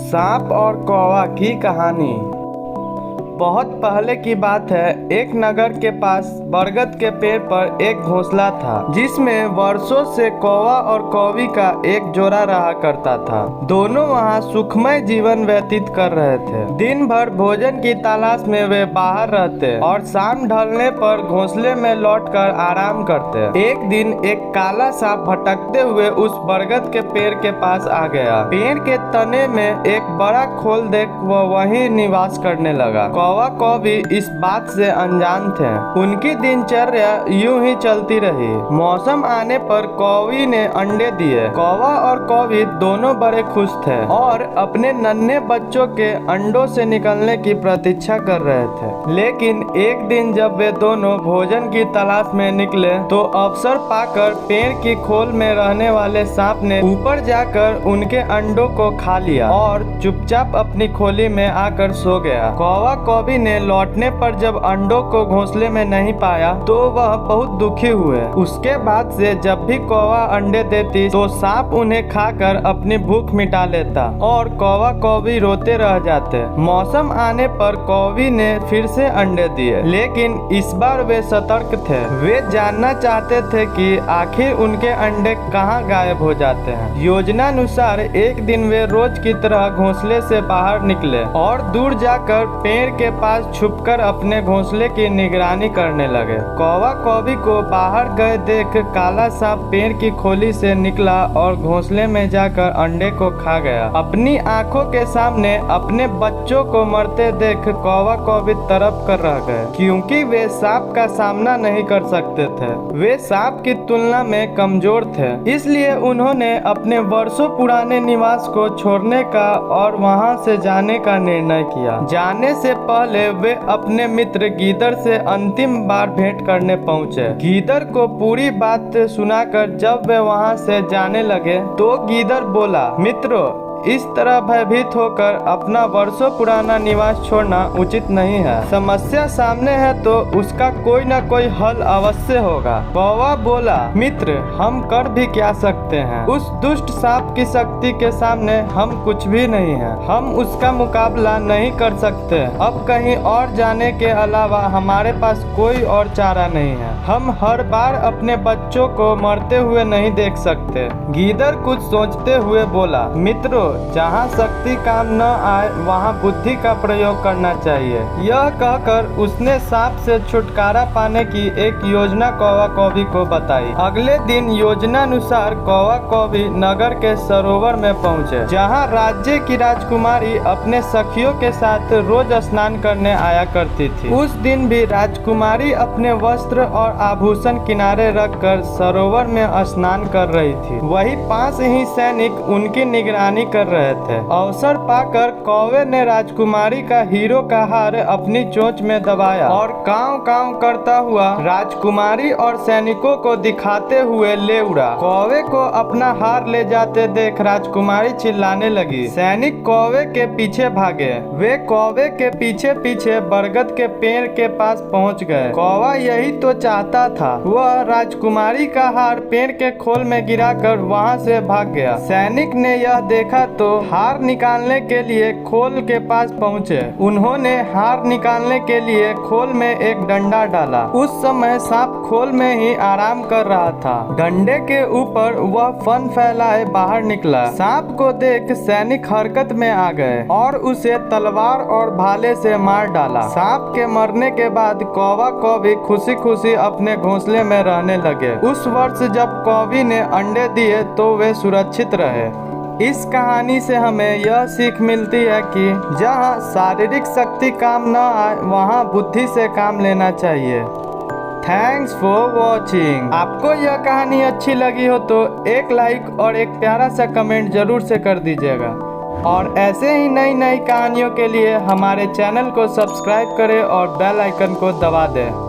सांप और कौवा की कहानी। बहुत पहले की बात है। एक नगर के पास बरगद के पेड़ पर एक घोंसला था, जिसमें वर्षों से कौवा और कौवी का एक जोड़ा रहा करता था। दोनों वहां सुखमय जीवन व्यतीत कर रहे थे। दिन भर भोजन की तलाश में वे बाहर रहते और शाम ढलने पर घोंसले में लौटकर आराम करते। एक दिन एक काला सांप भटकते हुए उस बरगद के पेड़ के पास आ गया। पेड़ के तने में एक बड़ा खोल देख वह वहीं निवास करने लगा। कौवा कौवी इस बात से अनजान थे। उनकी दिनचर्या यूं ही चलती रही। मौसम आने पर कौवी ने अंडे दिए। कौवा और कौवी दोनों बड़े खुश थे और अपने नन्हे बच्चों के अंडों से निकलने की प्रतीक्षा कर रहे थे। लेकिन एक दिन जब वे दोनों भोजन की तलाश में निकले तो अवसर पाकर पेड़ की खोल में रहने वाले सांप ने ऊपर जाकर उनके अंडों को खा लिया और चुपचाप अपनी खोली में आकर सो गया। कौवा कौवी ने लौटने पर जब अंडों को घोंसले में नहीं पाया तो वह बहुत दुखी हुए। उसके बाद से जब भी कौवा अंडे देती तो सांप उन्हें खाकर अपनी भूख मिटा लेता और कौवा कौवी रोते रह जाते। मौसम आने पर कौवी ने फिर से अंडे दिए, लेकिन इस बार वे सतर्क थे। वे जानना चाहते थे कि आखिर उनके अंडे कहाँ गायब हो जाते हैं। योजनानुसार एक दिन वे रोज की तरह घोंसले से बाहर निकले और दूर जाकर पेड़ के पास छुपकर अपने घोंसले की निगरानी करने लगे। कौवा कौवी को बाहर गए देख काला सांप पेड़ की खोली से निकला और घोंसले में जाकर अंडे को खा गया। अपनी आंखों के सामने अपने बच्चों को मरते देख कौवा कौवी तरफ कर रह गए, क्योंकि वे सांप का सामना नहीं कर सकते थे। वे सांप की तुलना में कमजोर थे, इसलिए उन्होंने अपने वर्षों पुराने निवास को छोड़ने का और वहां से जाने का निर्णय किया। जाने से पहले वे अपने मित्र गीदड़ से अंतिम बार भेंट करने पहुंचे। गीदड़ को पूरी बात सुनाकर जब वे वहां से जाने लगे तो गीदड़ बोला, मित्रों, इस तरह भयभीत होकर अपना वर्षों पुराना निवास छोड़ना उचित नहीं है। समस्या सामने है तो उसका कोई न कोई हल अवश्य होगा। कौवा बोला, मित्र, हम कर भी क्या सकते हैं? उस दुष्ट सांप की शक्ति के सामने हम कुछ भी नहीं है। हम उसका मुकाबला नहीं कर सकते। अब कहीं और जाने के अलावा हमारे पास कोई और चारा नहीं है। हम हर बार अपने बच्चों को मरते हुए नहीं देख सकते। गीदड़ कुछ सोचते हुए बोला, मित्रों, जहाँ शक्ति काम न आए वहाँ बुद्धि का प्रयोग करना चाहिए। यह कहकर उसने सांप से छुटकारा पाने की एक योजना कौवा कौवी को बताई। अगले दिन योजनानुसार कौवा कौवी नगर के सरोवर में पहुँचे, जहाँ राज्य की राजकुमारी अपने सखियों के साथ रोज स्नान करने आया करती थी। उस दिन भी राजकुमारी अपने वस्त्र और आभूषण किनारे रखकर सरोवर में स्नान कर रही थी। वही पास ही सैनिक उनकी निगरानी कर रहे थे। अवसर पाकर कौवे ने राजकुमारी का हीरो का हार अपनी चोंच में दबाया और कांव कांव करता हुआ राजकुमारी और सैनिकों को दिखाते हुए ले उड़ा। कौवे को अपना हार ले जाते देख राजकुमारी चिल्लाने लगी। सैनिक कौवे के पीछे भागे। वे कौवे के पीछे पीछे बरगद के पेड़ के पास पहुंच गए। कौवा यही तो चाहता था। वह राजकुमारी का हार पेड़ के खोल में गिराकर वहां से भाग गया। सैनिक ने यह देखा तो हार निकालने के लिए खोल के पास पहुंचे। उन्होंने हार निकालने के लिए खोल में एक डंडा डाला। उस समय सांप खोल में ही आराम कर रहा था। डंडे के ऊपर वह फन फैलाए बाहर निकला। सांप को देख सैनिक हरकत में आ गए और उसे तलवार और भाले से मार डाला। सांप के मरने के बाद कौवा कौवी खुशी खुशी अपने घोंसले में रहने लगे। उस वर्ष जब कौवी ने अंडे दिए तो वे सुरक्षित रहे। इस कहानी से हमें यह सीख मिलती है कि जहाँ शारीरिक शक्ति काम न आए वहाँ बुद्धि से काम लेना चाहिए। Thanks for watching. आपको यह कहानी अच्छी लगी हो तो एक लाइक और एक प्यारा सा कमेंट जरूर से कर दीजिएगा। और ऐसे ही नई नई कहानियों के लिए हमारे चैनल को सब्सक्राइब करें और बेल आइकन को दबा दें।